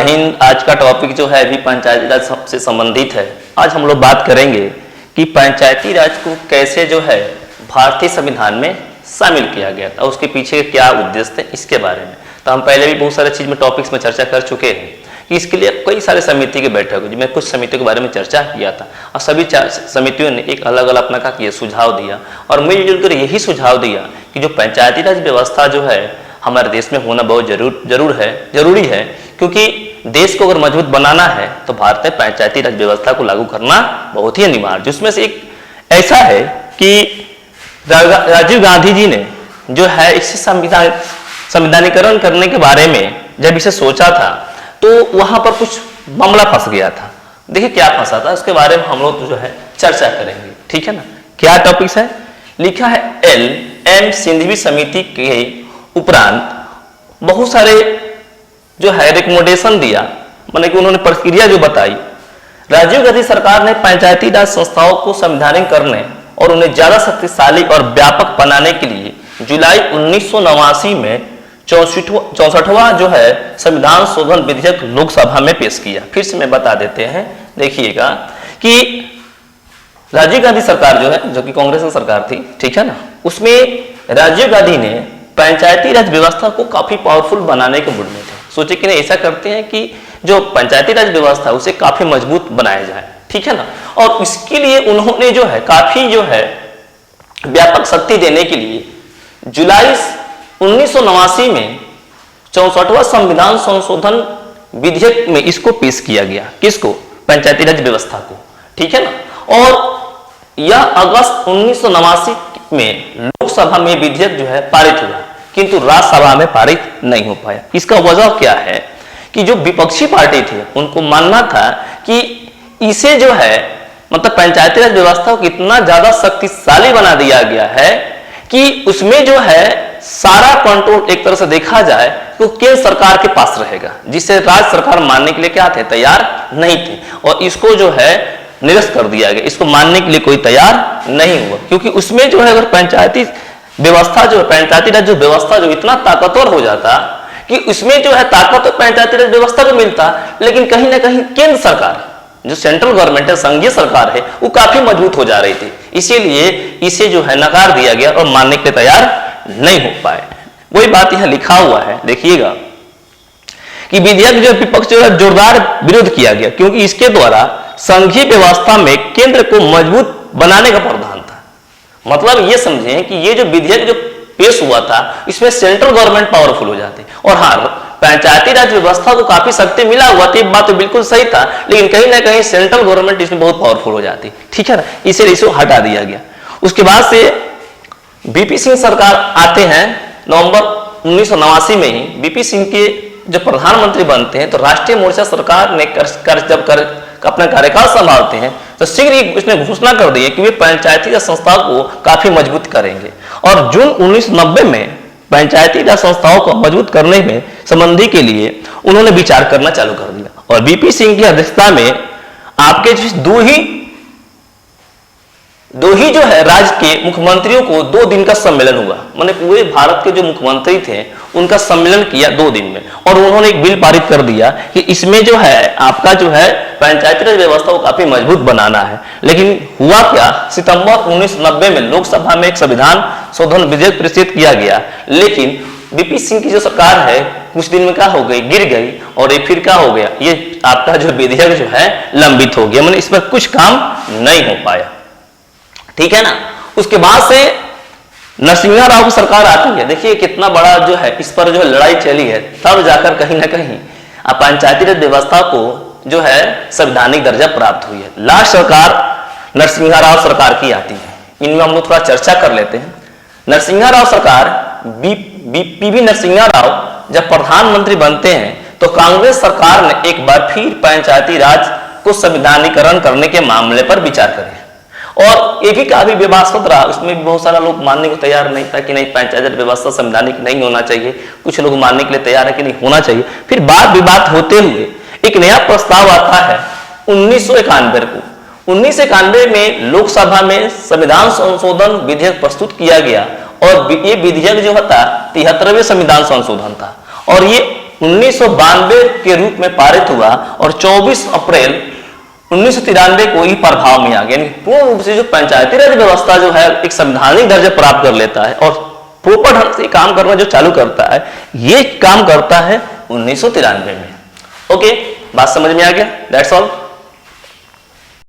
हिंद। आज का टॉपिक जो है अभी पंचायती राज से संबंधित है। आज हम लोग बात करेंगे कि पंचायती राज को कैसे जो है भारतीय संविधान में शामिल किया गया था, उसके पीछे क्या उद्देश्य थे, इसके बारे में। तो हम पहले भी बहुत सारे चीज में टॉपिक्स में चर्चा कर चुके हैं कि इसके लिए कई सारे समिति की बैठक हुई, जिसमें कुछ समितियों के बारे में चर्चा किया था और सभी समितियों ने एक अलग अलग अपना का सुझाव दिया और मिलजुल कर यही सुझाव दिया कि जो पंचायती राज व्यवस्था जो है हमारे देश में होना बहुत जरूरी है, क्योंकि देश को अगर मजबूत बनाना है तो भारत में पंचायती राज व्यवस्था को लागू करना बहुत ही अनिवार्य। जिसमें से एक ऐसा है कि राजीव गांधी जी ने जो है इसे संविधानीकरण करने के बारे में जब इसे सोचा था तो वहां पर कुछ मामला फंस गया था। देखिए क्या फंसा था, उसके बारे में हम लोग जो है चर्चा करेंगे, ठीक है ना। क्या टॉपिक्स है, लिखा है LM सिंघवी समिति के उपरांत बहुत सारे जो है रिकमेंडेशन दिया, माने कि उन्होंने प्रक्रिया जो बताई। राजीव गांधी सरकार ने पंचायती राज संस्थाओं को संवैधानिक करने और उन्हें ज्यादा शक्तिशाली और व्यापक बनाने के लिए जुलाई 1989 में 64वां जो है संविधान शोधन विधेयक लोकसभा में पेश किया। फिर से मैं बता देते हैं, देखिएगा कि राजीव गांधी सरकार जो है, जो कि कांग्रेस की सरकार थी, ठीक है ना, उसमें राजीव गांधी ने पंचायती राज व्यवस्था को काफी पावरफुल बनाने के मूड में थे। सोचे कि नहीं, ऐसा करते हैं कि जो पंचायती राज व्यवस्था उसे काफी मजबूत बनाया जाए, ठीक है ना। और इसके लिए उन्होंने जो है काफी जो है व्यापक शक्ति देने के लिए जुलाई 1989 में 64वां संविधान संशोधन विधेयक में इसको पेश किया गया। किसको? पंचायती राज व्यवस्था को, ठीक है ना। और यह अगस्त 1989 में लोकसभा में विधेयक जो है पारित हुआ, किंतु राज्यसभा में पारित नहीं हो पाया। इसका वजह क्या है कि जो विपक्षी पार्टी थी उनको मानना था कि इसे जो है मतलब पंचायती राज व्यवस्था को इतना ज्यादा शक्तिशाली बना दिया गया है कि उसमें जो है सारा कंट्रोल एक तरह से देखा जाए तो केंद्र सरकार के पास रहेगा, जिसे राज्य सरकार मानने के लिए क्या थे, तैयार नहीं थे। और इसको जो है निरस्त कर दिया गया, इसको मानने के लिए कोई तैयार नहीं हुआ, क्योंकि उसमें जो है अगर पंचायती व्यवस्था जो पंचायती राज जो व्यवस्था जो इतना ताकतवर हो जाता कि उसमें जो है ताकत तो पंचायती राज व्यवस्था को मिलता, लेकिन कहीं ना कहीं केंद्र सरकार जो सेंट्रल गवर्नमेंट है, संघीय सरकार है, वो काफी मजबूत हो जा रही थी। इसीलिए इसे जो है नकार दिया गया और मानने के लिए तैयार नहीं हो पाए। वही बात यहां लिखा हुआ है, देखिएगा कि विधेयक जो विपक्ष जो है जोरदार विरोध किया गया, क्योंकि इसके द्वारा संघीय व्यवस्था में केंद्र को मजबूत बनाने का प्रावधान था। मतलब ये समझें कि ये जो विधेयक जो पेश हुआ था इसमें सेंट्रल गवर्नमेंट पावरफुल हो जाती, और हाँ पंचायती राज व्यवस्था को काफी शक्ति मिला हुआ था, बात तो बिल्कुल सही था, लेकिन कहीं ना कहीं सेंट्रल गवर्नमेंट इसमें बहुत पावरफुल हो जाती, ठीक है ना। इसे हटा दिया गया। उसके बाद से बीपी सिंह सरकार आते हैं नवंबर 1989 में ही। बीपी सिंह के जब प्रधानमंत्री बनते हैं तो राष्ट्रीय मोर्चा सरकार ने अपना कार्यकाल संभालते हैं तो शीघ्र ही उसने घोषणा कर दी कि वे पंचायती राज संस्थाओं को काफी मजबूत करेंगे। और जून 1990 में पंचायती राज संस्थाओं को मजबूत करने में संबंधी के लिए उन्होंने विचार करना चालू कर दिया। और बीपी सिंह की अध्यक्षता में आपके दो ही जो है राज्य के मुख्यमंत्रियों को 2 दिन का सम्मेलन हुआ, माने पूरे भारत के जो मुख्यमंत्री थे उनका सम्मेलन किया 2 दिन में, और उन्होंने एक बिल पारित कर दिया कि इसमें जो है आपका जो है पंचायती राज व्यवस्था को काफी मजबूत बनाना है। लेकिन हुआ क्या, सितंबर 1990 में लोकसभा में एक संविधान शोधन विधेयक प्रस्तुत किया गया, लेकिन बीपी सिंह की जो सरकार है कुछ दिन में क्या हो गई, गिर गई, और ये फिर क्या हो गया, ये आपका जो विधेयक जो है लंबित हो गया, मैंने इस पर कुछ काम नहीं हो पाया, ठीक है ना। उसके बाद से नरसिम्हा राव की सरकार आती है। देखिए कितना बड़ा जो है इस पर जो है लड़ाई चली है, तब जाकर कहीं ना कहीं पंचायती राज व्यवस्था को जो है संवैधानिक दर्जा प्राप्त हुई है। लास्ट सरकार नरसिम्हा राव सरकार की आती है। इनमें हम लोग थोड़ा चर्चा कर लेते हैं। नरसिम्हा राव सरकार पीवी नरसिम्हा राव जब प्रधानमंत्री बनते हैं तो कांग्रेस सरकार ने एक बार फिर पंचायती राज को संविधानीकरण करने के मामले पर विचार करें, और ये भी काफी विवादास्पद रहा। उसमें भी बहुत सारा लोग मानने को तैयार नहीं था कि नहीं पंचायत व्यवस्था संवैधानिक नहीं होना चाहिए, कुछ लोग मानने के लिए तैयार है कि नहीं होना चाहिए। फिर बात विवाद होते हुए एक नया प्रस्ताव आता है 1991 को। 1991 में लोकसभा में संविधान संशोधन विधेयक प्रस्तुत किया गया, और ये विधेयक जो था 73वें संविधान संशोधन था, और ये 1992 के रूप में पारित हुआ और 24 अप्रैल 1993 को ही प्रभाव में आ गया। पूर्ण रूप से जो पंचायती राज व्यवस्था जो है एक संवैधानिक दर्जा प्राप्त कर लेता है और प्रॉपर ढंग से काम करना जो चालू करता है, ये काम करता है 1993 में। ओके, बात समझ में आ गया? That's all.